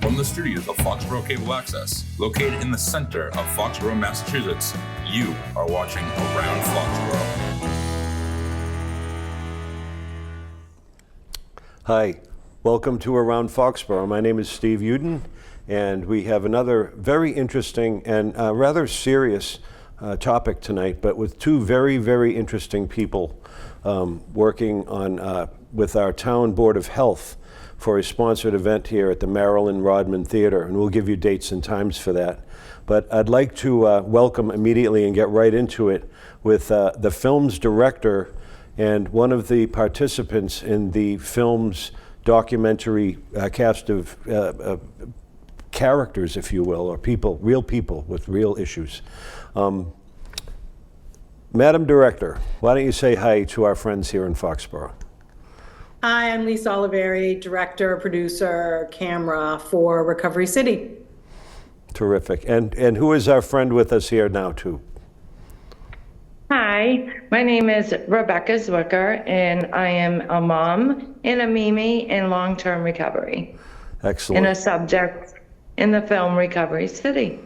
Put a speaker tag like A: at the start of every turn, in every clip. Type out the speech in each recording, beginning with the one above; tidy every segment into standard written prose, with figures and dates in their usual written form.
A: From the studios of Foxboro Cable Access, located in the center of Foxborough, Massachusetts, you are watching Around Foxborough.
B: Hi, welcome to Around Foxborough. My name is Steve Uden, and we have another very interesting and rather serious topic tonight, but with two very, very interesting people working on with our town Board of Health for a sponsored event here at the Marilyn Rodman Theater, and we'll give you dates and times for that. But I'd like to welcome immediately and get right into it with the film's director and one of the participants in the film's documentary cast of characters, if you will, or people, real people with real issues. Madam Director, why don't you say hi to our friends here in Foxborough?
C: Hi, I'm Lisa Oliveri, director, producer, camera for Recovery City.
B: Terrific. And who is our friend with us here now, too?
D: Hi, my name is Rebecca Zwicker, and I am a mom and a Mimi in long-term recovery.
B: Excellent.
D: And a subject in the film Recovery City.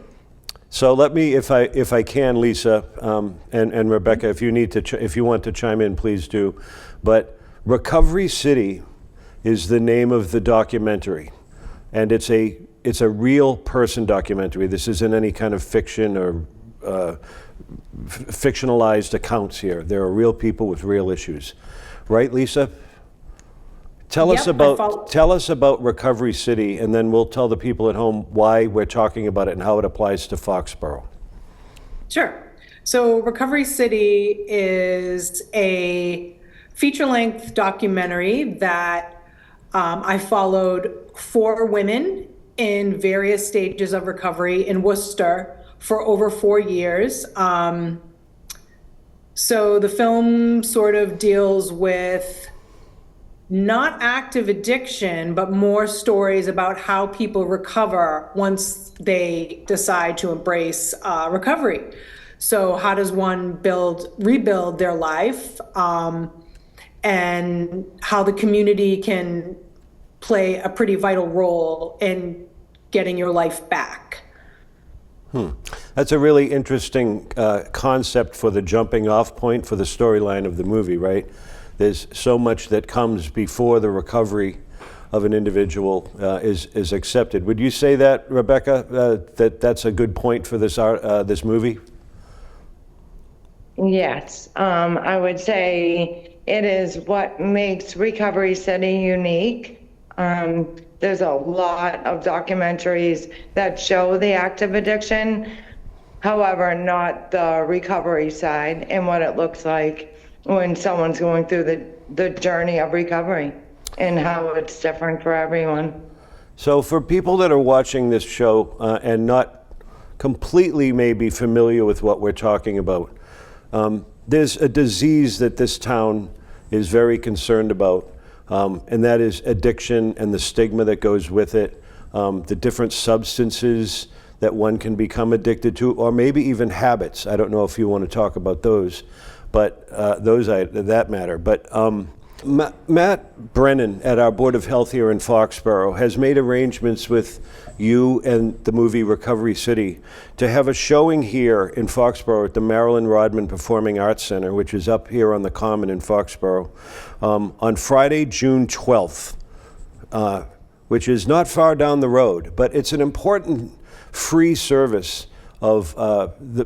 B: So let me, if I can, Lisa, and Rebecca, if you want to chime in, please do. But Recovery City is the name of the documentary, and it's a real person documentary. This isn't any kind of fiction or fictionalized accounts here. There are real people with real issues, right, Lisa? Tell us about Recovery City, and then we'll tell the people at home why we're talking about it and how it applies to Foxborough.
C: Sure. So Recovery City is a feature-length documentary that I followed 4 women in various stages of recovery in Worcester for over 4 years. So the film sort of deals with not active addiction, but more stories about how people recover once they decide to embrace recovery. So how does one rebuild their life, and how the community can play a pretty vital role in getting your life back.
B: That's a really interesting concept for the jumping off point for the storyline of the movie, right? There's so much that comes before the recovery of an individual is accepted. Would you say that, Rebecca, that's a good point for this movie?
D: Yes, I would say it is what makes Recovery City unique. There's a lot of documentaries that show the active addiction, however, not the recovery side and what it looks like when someone's going through the journey of recovery and how it's different for everyone.
B: So for people that are watching this show and not completely maybe familiar with what we're talking about, there's a disease that this town is very concerned about, and that is addiction and the stigma that goes with it, the different substances that one can become addicted to, or maybe even habits. I don't know if you want to talk about those, but that matter. But Matt Brennan at our Board of Health here in Foxborough has made arrangements with you and the movie Recovery City to have a showing here in Foxborough at the Marilyn Rodman Performing Arts Center, which is up here on the Common in Foxborough, on Friday, June 12th, which is not far down the road, but it's an important free service of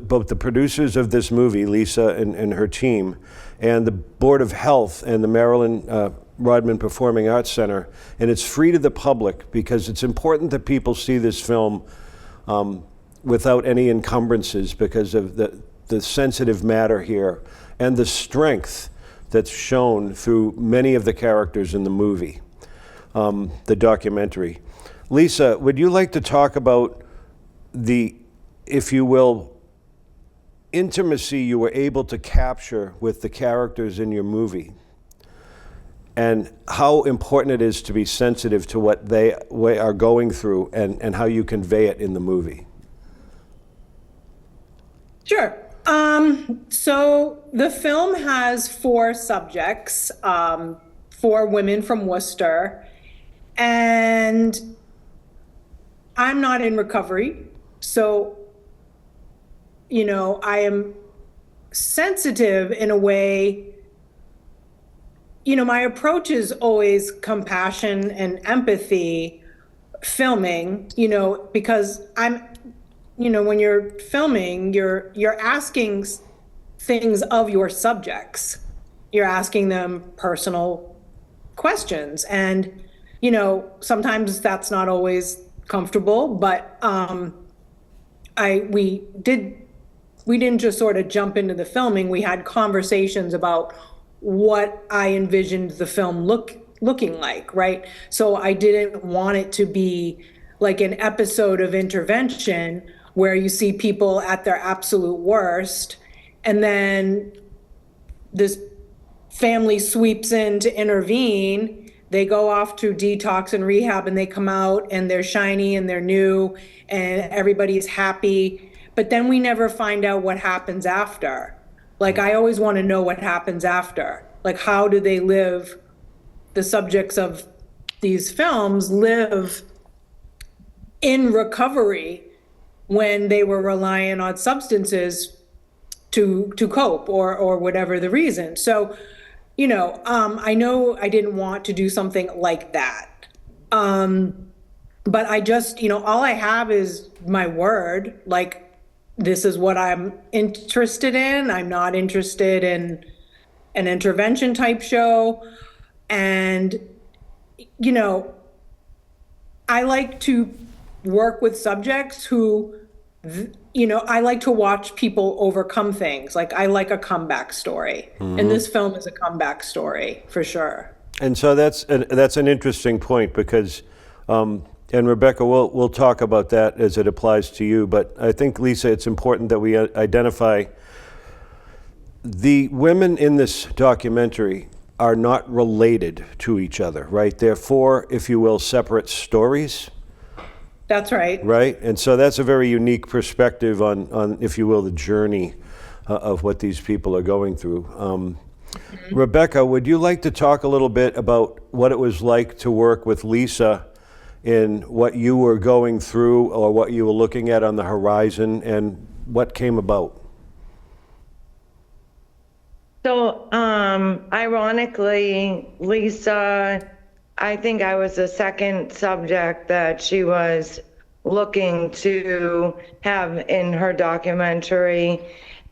B: both the producers of this movie, Lisa and her team, and the Board of Health and the Marilyn Rodman Performing Arts Center, and it's free to the public because it's important that people see this film without any encumbrances because of the sensitive matter here and the strength that's shown through many of the characters in the movie, the documentary. Lisa, would you like to talk about the, if you will, intimacy you were able to capture with the characters in your movie and how important it is to be sensitive to what they are going through and how you convey it in the movie?
C: Sure. So the film has 4 subjects, 4 women from Worcester, and I'm not in recovery, so, I am sensitive in a way. My approach is always compassion and empathy filming, because when you're filming, you're asking things of your subjects. You're asking them personal questions. And, sometimes that's not always comfortable, but we didn't just sort of jump into the filming. We had conversations about what I envisioned the film looking like, right? So I didn't want it to be like an episode of Intervention where you see people at their absolute worst, and then this family sweeps in to intervene. They go off to detox and rehab, and they come out and they're shiny and they're new and everybody's happy. But then we never find out what happens after. Like, I always want to know what happens after. Like, how do they live? The subjects of these films live in recovery when they were relying on substances to cope or whatever the reason. So, I know I didn't want to do something like that. But I just, all I have is my word. Like, this is what I'm interested in. I'm not interested in an intervention type show. And, I like to work with subjects who, I like to watch people overcome things. Like, I like a comeback story. And this film is a comeback story for sure.
B: And so that's an interesting point because, and Rebecca, we'll talk about that as it applies to you, but I think, Lisa, it's important that we identify the women in this documentary are not related to each other, right? They're four, if you will, separate stories.
C: That's right.
B: Right? And so that's a very unique perspective on if you will, the journey of what these people are going through. Rebecca, would you like to talk a little bit about what it was like to work with Lisa in what you were going through or what you were looking at on the horizon and what came about?
D: So, ironically, Lisa, I think I was the second subject that she was looking to have in her documentary.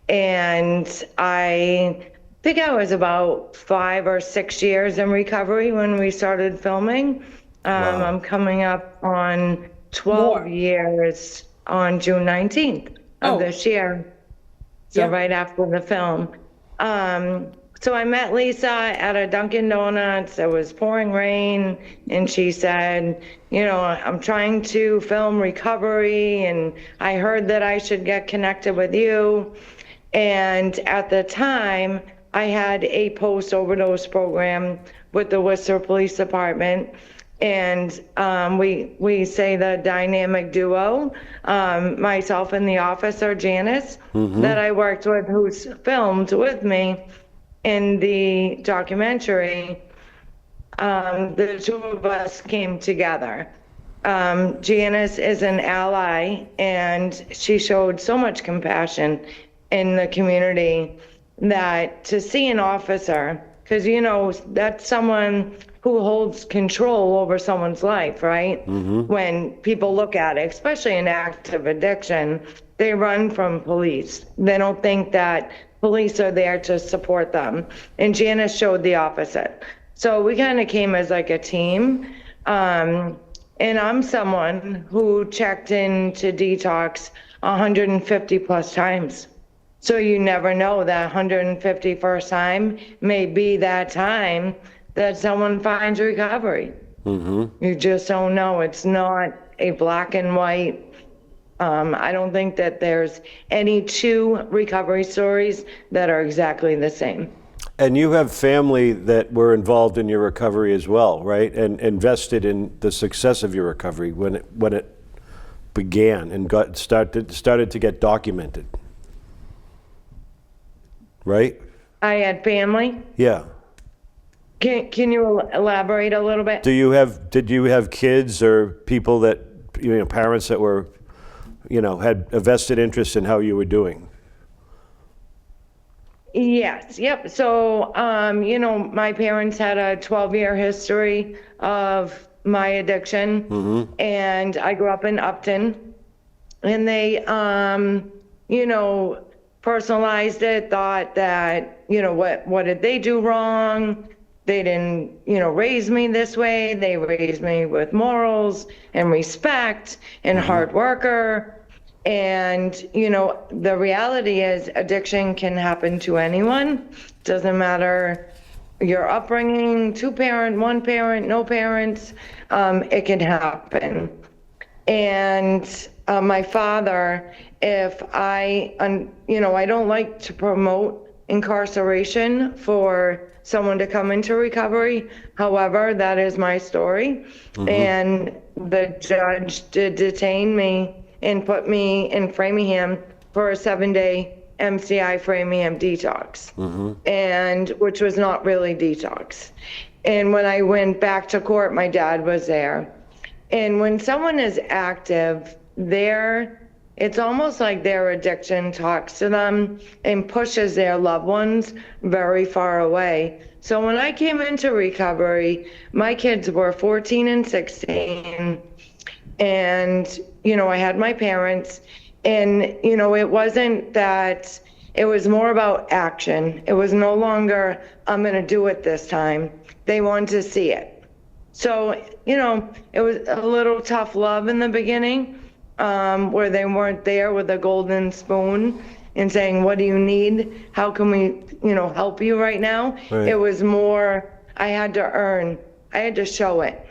D: And I think I was about 5 or 6 years in recovery when we started filming.
B: Wow.
D: I'm coming up on 12 years on June 19th of this year. So right after the film. So I met Lisa at a Dunkin' Donuts. It was pouring rain, and she said, I'm trying to film recovery, and I heard that I should get connected with you. And at the time, I had a post-overdose program with the Worcester Police Department. And we say the dynamic duo, myself and the officer, Janice, that I worked with, who's filmed with me in the documentary. The two of us came together. Janice is an ally, and she showed so much compassion in the community that to see an officer, because, that's someone who holds control over someone's life, right? When people look at it, especially in active addiction, they run from police. They don't think that police are there to support them. And Janice showed the opposite. So we kind of came as like a team. And I'm someone who checked into detox 150 plus times. So you never know, that 151st time may be that time that someone finds recovery. You just don't know. It's not a black and white. I don't think that there's any two recovery stories that are exactly the same.
B: And you have family that were involved in your recovery as well, right? And invested in the success of your recovery when it began and started to get documented, right?
D: I had family.
B: Yeah.
D: Can you elaborate a little bit?
B: Did you have kids or people that parents that were, had a vested interest in how you were doing.
D: Yes, yep. So, my parents had a 12-year history of my addiction, and I grew up in Upton, and they, personalized it, thought that, what did they do wrong? They didn't, raise me this way. They raised me with morals and respect and hard worker. And, the reality is addiction can happen to anyone. Doesn't matter your upbringing, 2-parent, 1-parent, no parents, it can happen. And my father, if I don't like to promote incarceration for someone to come into recovery. However, that is my story. And the judge did detain me and put me in Framingham for a 7-day MCI Framingham detox, and which was not really detox. And when I went back to court, my dad was there. And when someone is active, it's almost like their addiction talks to them and pushes their loved ones very far away. So when I came into recovery, my kids were 14 and 16. And, I had my parents, and, it wasn't that, it was more about action. It was no longer, I'm going to do it this time. They wanted to see it. So, it was a little tough love in the beginning, where they weren't there with a golden spoon and saying, what do you need? How can we, help you right now?
B: Right.
D: It was more, I had to show it.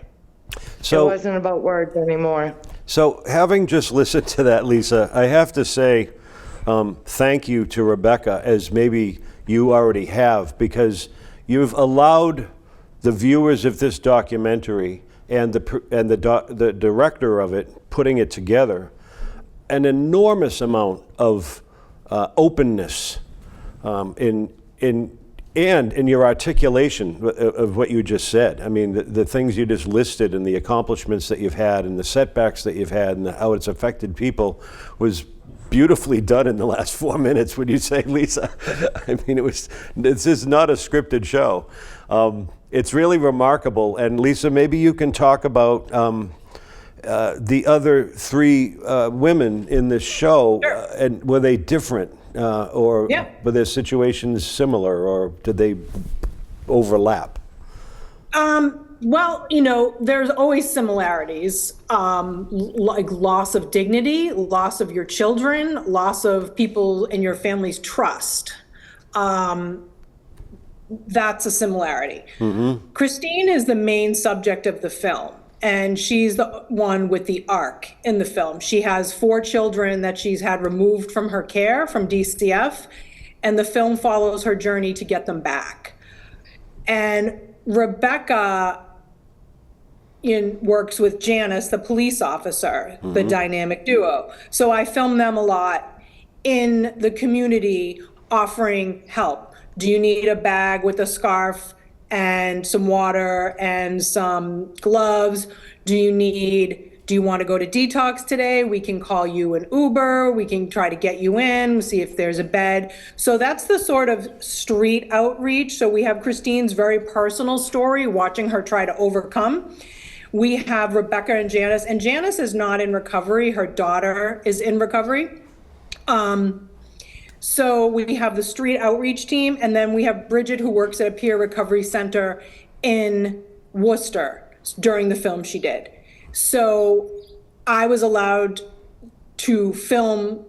B: So,
D: it wasn't about words anymore.
B: So having just listened to that, Lisa, I have to say thank you to Rebecca, as maybe you already have, because you've allowed the viewers of this documentary and the director of it, putting it together, an enormous amount of openness in your articulation of what you just said. I mean, the things you just listed and the accomplishments that you've had and the setbacks that you've had and how it's affected people was beautifully done in the last 4 minutes, would you say, Lisa? I mean, this is not a scripted show. It's really remarkable. And Lisa, maybe you can talk about the other 3 women in this show.
C: Sure.
B: And were they different? Or were their situations similar, or did they overlap?
C: Well, there's always similarities, like loss of dignity, loss of your children, loss of people in your family's trust. That's a similarity. Christine is the main subject of the film. And she's the one with the arc in the film. She has 4 children that she's had removed from her care, from DCF, and the film follows her journey to get them back. And Rebecca works with Janice, the police officer, the dynamic duo. So I film them a lot in the community offering help. Do you need a bag with a scarf and some water and some gloves? Do you want to go to detox today? We can call you an Uber. We can try to get you in, see if there's a bed. So that's the sort of street outreach. So we have Christine's very personal story, watching her try to overcome. We have Rebecca and Janice is not in recovery. Her daughter is in recovery. So we have the street outreach team, and then we have Bridget, who works at a peer recovery center in Worcester during the film she did. So I was allowed to film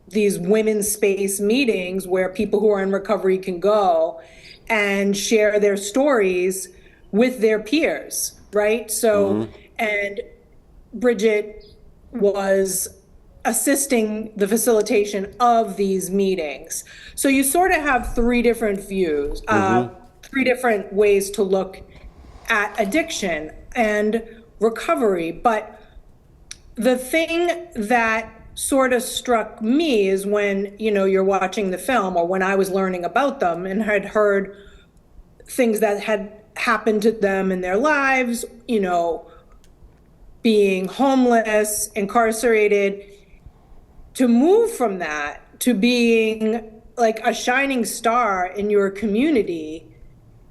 C: these women's space meetings where people who are in recovery can go and share their stories with their peers, right? So, and Bridget was assisting the facilitation of these meetings. So you sort of have 3 different views, 3 different ways to look at addiction and recovery. But the thing that sort of struck me is when, you're watching the film, or when I was learning about them and had heard things that had happened to them in their lives, being homeless, incarcerated, to move from that to being like a shining star in your community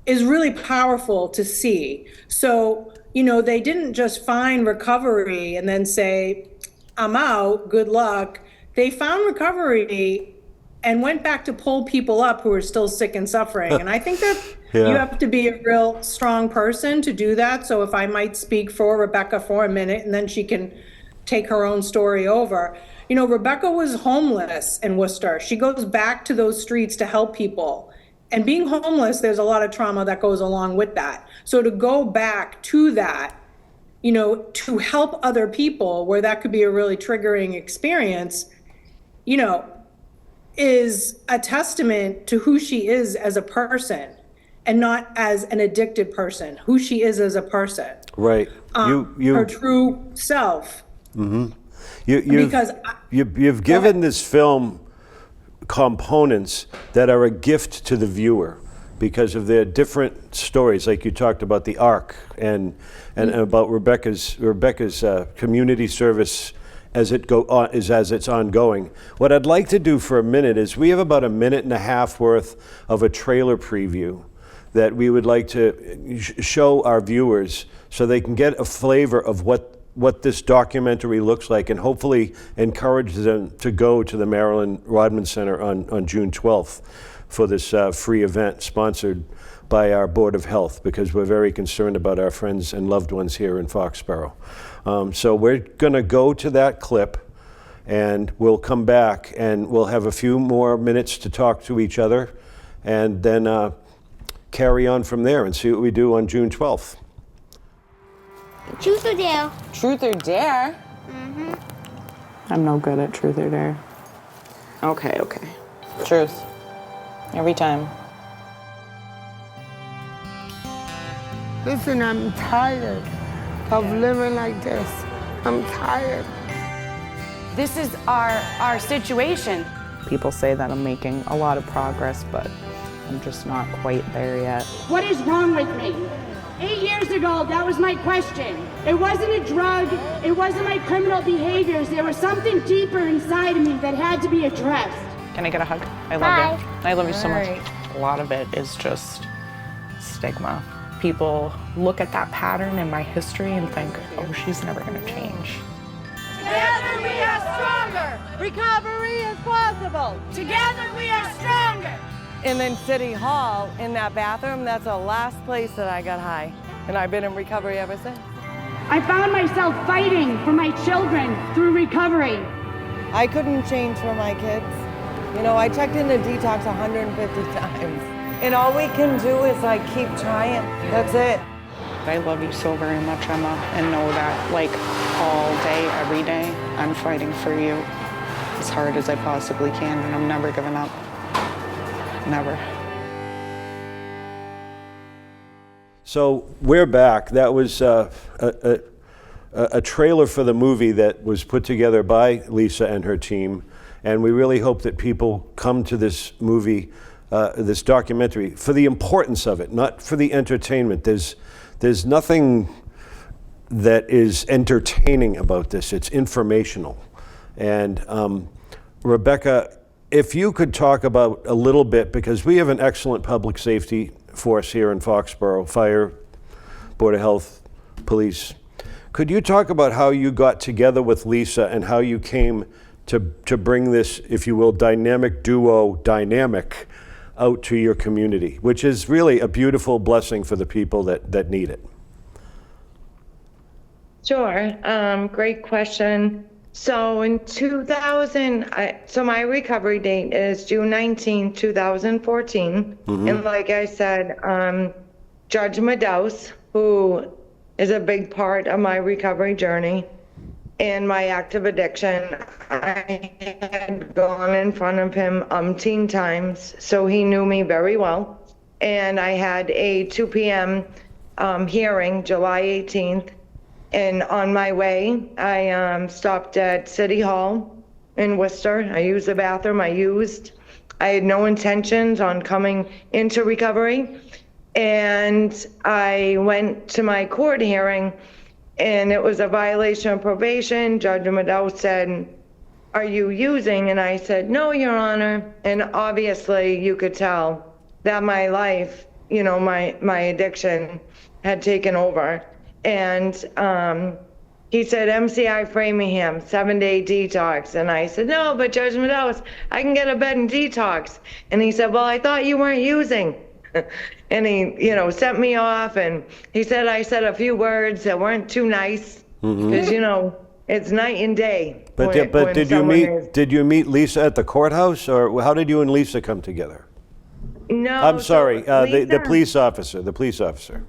C: is really powerful to see. So, they didn't just find recovery and then say, I'm out, good luck. They found recovery and went back to pull people up who are still sick and suffering. And I think that
B: Yeah.
C: you have to be a real strong person to do that. So if I might speak for Rebecca for a minute, and then she can take her own story over. Rebecca was homeless in Worcester. She goes back to those streets to help people. And being homeless, there's a lot of trauma that goes along with that. So to go back to that, to help other people where that could be a really triggering experience, is a testament to who she is as a person and not as an addicted person, who she is as a person.
B: Right.
C: Her true self.
B: You've given this film components that are a gift to the viewer because of their different stories, like you talked about the arc and about Rebecca's community service as it's ongoing. What I'd like to do for a minute is we have about a minute and a half worth of a trailer preview that we would like to show our viewers so they can get a flavor of what this documentary looks like and hopefully encourage them to go to the Marilyn Rodman Center on June 12th for this free event sponsored by our Board of Health, because we're very concerned about our friends and loved ones here in Foxborough. So we're going to go to that clip and we'll come back and we'll have a few more minutes to talk to each other and then carry on from there and see what we do on June 12th.
E: Truth or dare?
F: Truth or dare?
E: Mm-hmm.
F: I'm no good at truth or dare. Okay. Truth. Every time.
G: Listen, I'm tired of living like this. I'm tired.
H: This is our situation.
F: People say that I'm making a lot of progress, but I'm just not quite there yet.
H: What is wrong with me? 8 years ago, that was my question. It wasn't a drug. It wasn't my criminal behaviors. There was something deeper inside of me that had to be addressed.
F: Can I get a hug? I love
E: Bye.
F: you. I love you so much. A lot of it is just stigma. People look at that pattern in my history and think, oh, she's never going to change.
H: Together we are stronger.
I: Recovery is possible.
H: Together we are stronger.
I: And in City Hall, in that bathroom, that's the last place that I got high. And I've been in recovery ever since.
H: I found myself fighting for my children through recovery.
I: I couldn't change for my kids. I checked into detox 150 times. And all we can do is keep trying. That's it.
F: I love you so very much, Emma, and know that all day, every day, I'm fighting for you as hard as I possibly can, and I'm never giving up. Never.
B: So we're back. That was a trailer for the movie that was put together by Lisa and her team, and we really hope that people come to this movie, this documentary, for the importance of it, not for the entertainment. There's nothing that is entertaining about this. It's informational. And Rebecca, if you could talk about a little bit, because we have an excellent public safety force here in Foxborough, fire, Board of Health, police. Could you talk about how you got together with Lisa and how you came to bring this, if you will, dynamic out to your community, which is really a beautiful blessing for the people that need it?
D: Sure. Great question. So in 2000, so my recovery date is June 19, 2014.
B: Mm-hmm.
D: And like I said, Judge Medaus, who is a big part of my recovery journey and my active addiction, I had gone in front of him umpteen times, so he knew me very well. And I had a 2 p.m. Hearing, July 18th. And on my way, I stopped at City Hall in Worcester. I used the bathroom I had no intentions on coming into recovery. And I went to my court hearing, and it was a violation of probation. Judge Maddow said, "Are you using?" And I said, "No, Your Honor." And obviously you could tell that my life, my addiction had taken over. And he said, "MCI Framingham, 7-day detox." And I said, "No, but Judge Maddow, I can get a bed and detox." And he said, "Well, I thought you weren't using." And he, sent me off, and he said I said a few words that weren't too nice, because, it's night and day.
B: But did you meet Lisa at the courthouse, or how did you and Lisa come together?
D: No.
B: I'm sorry, the
D: Lisa-
B: police officer.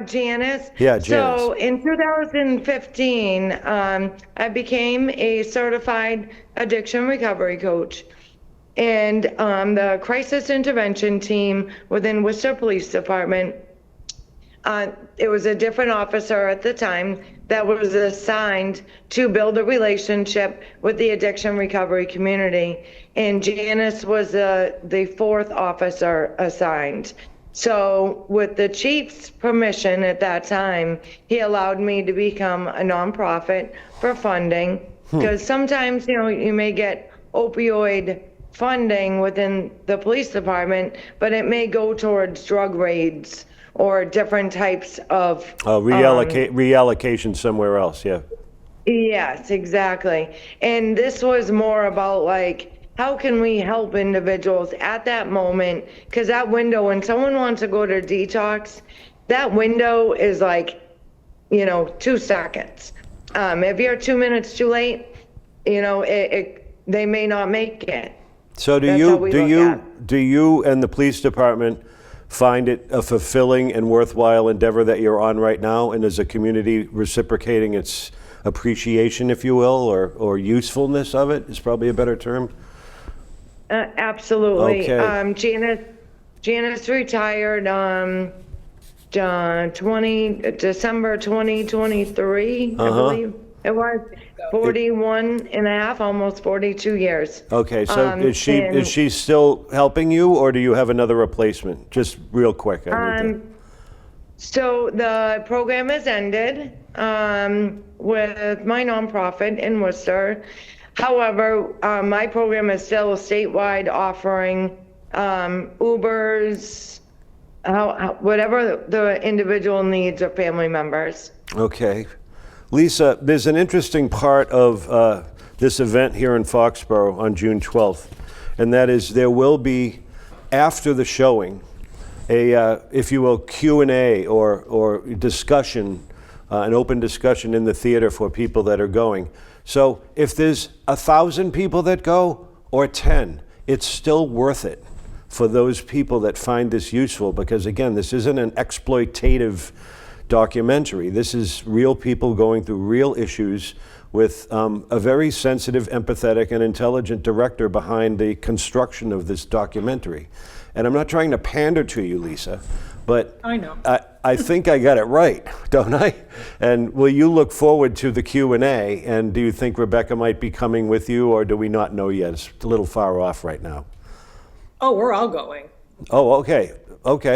D: Janice.
B: Yeah, Janice.
D: So in 2015, I became a certified addiction recovery coach. And the crisis intervention team within Worcester Police Department, it was a different officer at the time that was assigned to build a relationship with the addiction recovery community. And Janice was the fourth officer assigned. So with the chief's permission at that time, he allowed me to become a nonprofit for funding, because sometimes, you may get opioid funding within the police department, but it may go towards drug raids or different types of
B: reallocation somewhere else. Yeah.
D: Yes, exactly. And this was more about how can we help individuals at that moment? Because that window, when someone wants to go to detox, that window is 2 seconds. If you're 2 minutes too late, they may not make it.
B: So do you and the police department find it a fulfilling and worthwhile endeavor that you're on right now, and is the community reciprocating its appreciation, if you will, or usefulness of it is probably a better term?
D: Absolutely.
B: Okay.
D: Janice retired December 2023, I believe it was. 41 and a half, almost 42 years.
B: Okay, so is she still helping you, or do you have another replacement? Just real quick.
D: So the program has ended with my nonprofit in Worcester. However, my program is still statewide, offering Ubers, whatever the individual needs of family members.
B: Okay. Lisa, there's an interesting part of this event here in Foxborough on June 12th, and that is there will be, after the showing, a, if you will, Q&A or discussion, an open discussion in the theater for people that are going. So if there's 1,000 people that go, or 10, it's still worth it for those people that find this useful, because again, this isn't an exploitative documentary. This is real people going through real issues with a very sensitive, empathetic, and intelligent director behind the construction of this documentary. And I'm not trying to pander to you, Lisa, but
C: I know.
B: I think I got it right, don't I? And will you look forward to the Q&A? And do you think Rebecca might be coming with you, or do we not know yet? It's a little far off right now.
C: Oh, we're all going.
B: Oh, okay.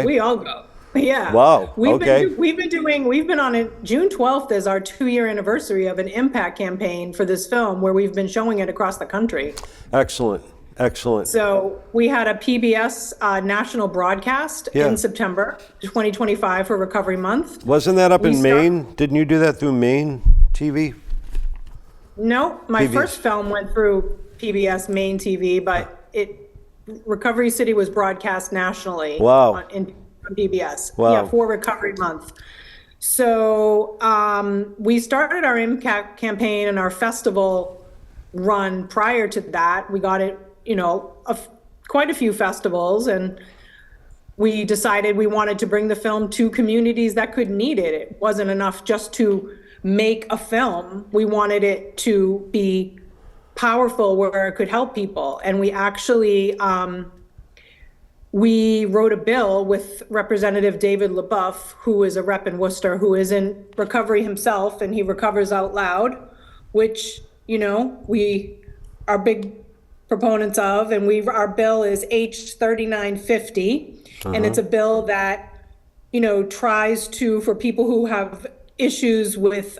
C: We all go. Yeah.
B: Wow.
C: We've been on it. June 12th is our 2-year anniversary of an impact campaign for this film, where we've been showing it across the country.
B: Excellent.
C: So we had a PBS national broadcast in September 2025 for Recovery Month.
B: Wasn't that up in Maine? Didn't you do that through Maine TV?
C: No, my first film went through PBS Maine TV, but Recovery City was broadcast nationally.
B: Wow.
C: On PBS.
B: Wow.
C: Yeah, for Recovery Month. So we started our impact campaign and our festival run prior to that. We got it, quite a few festivals, and we decided we wanted to bring the film to communities that could need it. It wasn't enough just to make a film. We wanted it to be powerful where it could help people. And we actually, we wrote a bill with Representative David LaBeouf, who is a rep in Worcester, who is in recovery himself, and he recovers out loud, which, we are big proponents of. And our bill is H 3950. And it's a bill that, tries to, for people who have issues with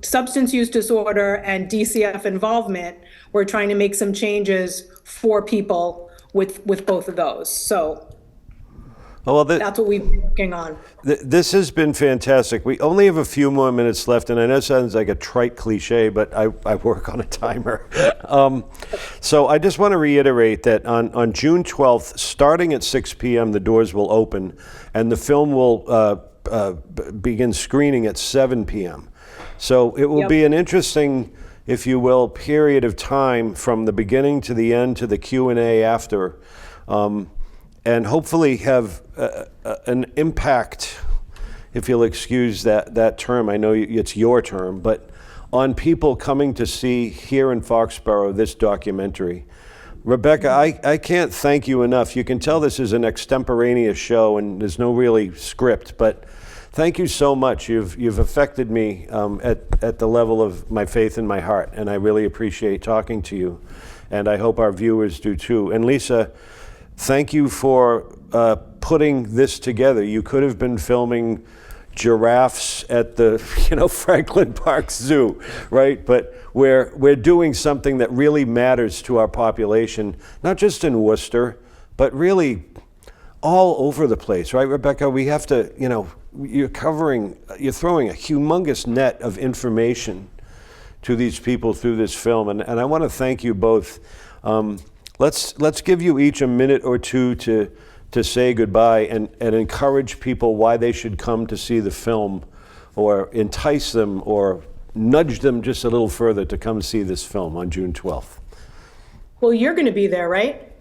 C: substance use disorder and DCF involvement, we're trying to make some changes for people with both of those. So that's what we've been working on.
B: This has been fantastic. We only have a few more minutes left, and I know it sounds like a trite cliche, but I work on a timer. So I just want to reiterate that on June 12th, starting at 6 p.m., the doors will open, and the film will begin screening at 7 p.m. So it will be an interesting, if you will, period of time from the beginning to the end to the Q&A after, and hopefully have an impact, if you'll excuse that term. I know it's your term, but on people coming to see here in Foxborough this documentary. Rebecca, I can't thank you enough. You can tell this is an extemporaneous show and there's no really script, but thank you so much. You've affected me at the level of my faith in my heart, and I really appreciate talking to you, and I hope our viewers do too. And Lisa, thank you for putting this together. You could have been filming giraffes at the Franklin Park Zoo, right? But we're doing something that really matters to our population, not just in Worcester, but really all over the place, right, Rebecca? We have to, you're throwing a humongous net of information to these people through this film, and I want to thank you both. Let's give you each a minute or two to say goodbye and encourage people why they should come to see the film, or entice them or nudge them just a little further to come see this film on June 12th.
C: Well, you're going to be there, right?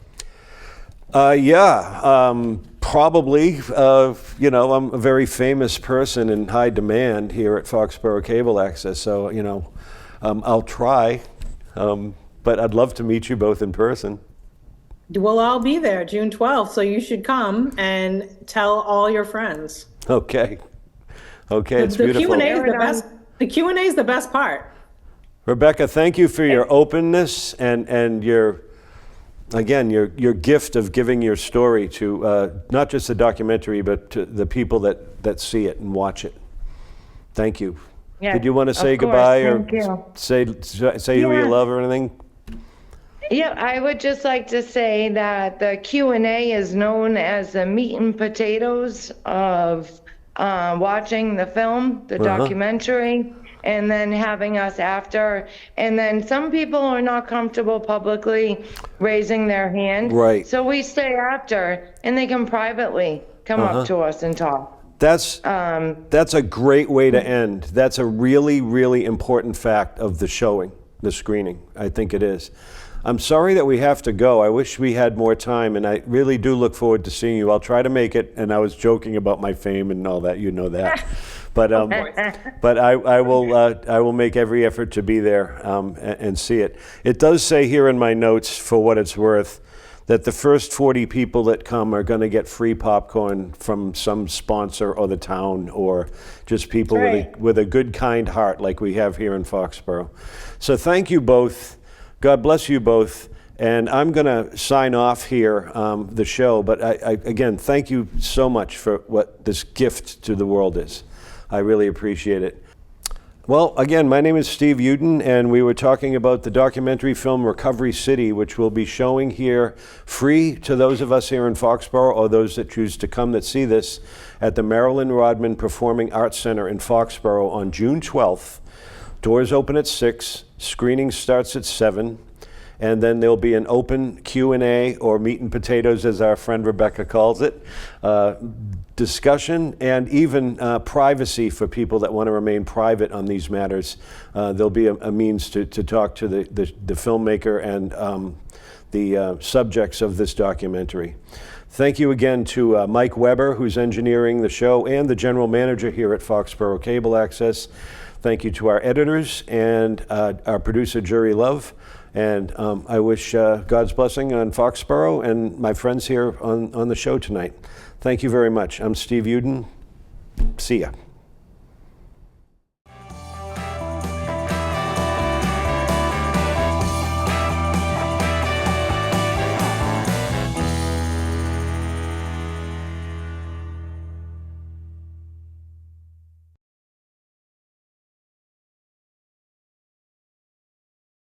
B: Probably. I'm a very famous person in high demand here at Foxboro Cable Access, so, I'll try, but I'd love to meet you both in person.
C: Well, I'll be there June 12th, so you should come and tell all your friends.
B: Okay, it's beautiful.
C: The Q&A is the best part.
B: Rebecca, thank you for your openness and your gift of giving your story to not just the documentary, but to the people that see it and watch it. Thank you.
D: Yeah,
B: did you want to say goodbye or say who you love or anything?
D: Yeah, I would just like to say that the Q&A is known as the meat and potatoes of watching the film, the documentary, and then having us after. And then some people are not comfortable publicly raising their hand.
B: Right.
D: So we stay after, and they can privately come up to us and talk.
B: That's a great way to end. That's a really, really important fact of the showing, the screening. I think it is. I'm sorry that we have to go. I wish we had more time, and I really do look forward to seeing you. I'll try to make it, and I was joking about my fame and all that, you know that. But I will make every effort to be there and see it. It does say here in my notes, for what it's worth, that the first 40 people that come are going to get free popcorn from some sponsor or the town, or just people with a good, kind heart like we have here in Foxborough. So thank you both. God bless you both. And I'm going to sign off here, the show. But I again, thank you so much for what this gift to the world is. I really appreciate it. Well, again, my name is Steve Uden, and we were talking about the documentary film Recovery City, which will be showing here free to those of us here in Foxborough, or those that choose to come that see this, at the Marilyn Rodman Performing Arts Center in Foxborough on June 12th. Doors open at 6, screening starts at 7, and then there'll be an open Q&A, or meat and potatoes as our friend Rebecca calls it, discussion, and even privacy for people that want to remain private on these matters. There'll be a means to talk to the filmmaker and the subjects of this documentary. Thank you again to Mike Weber, who's engineering the show, and the general manager here at Foxboro Cable Access. Thank you to our editors and our producer, Jerry Love. And I wish God's blessing on Foxborough and my friends here on the show tonight. Thank you very much. I'm Steve Uden. See ya.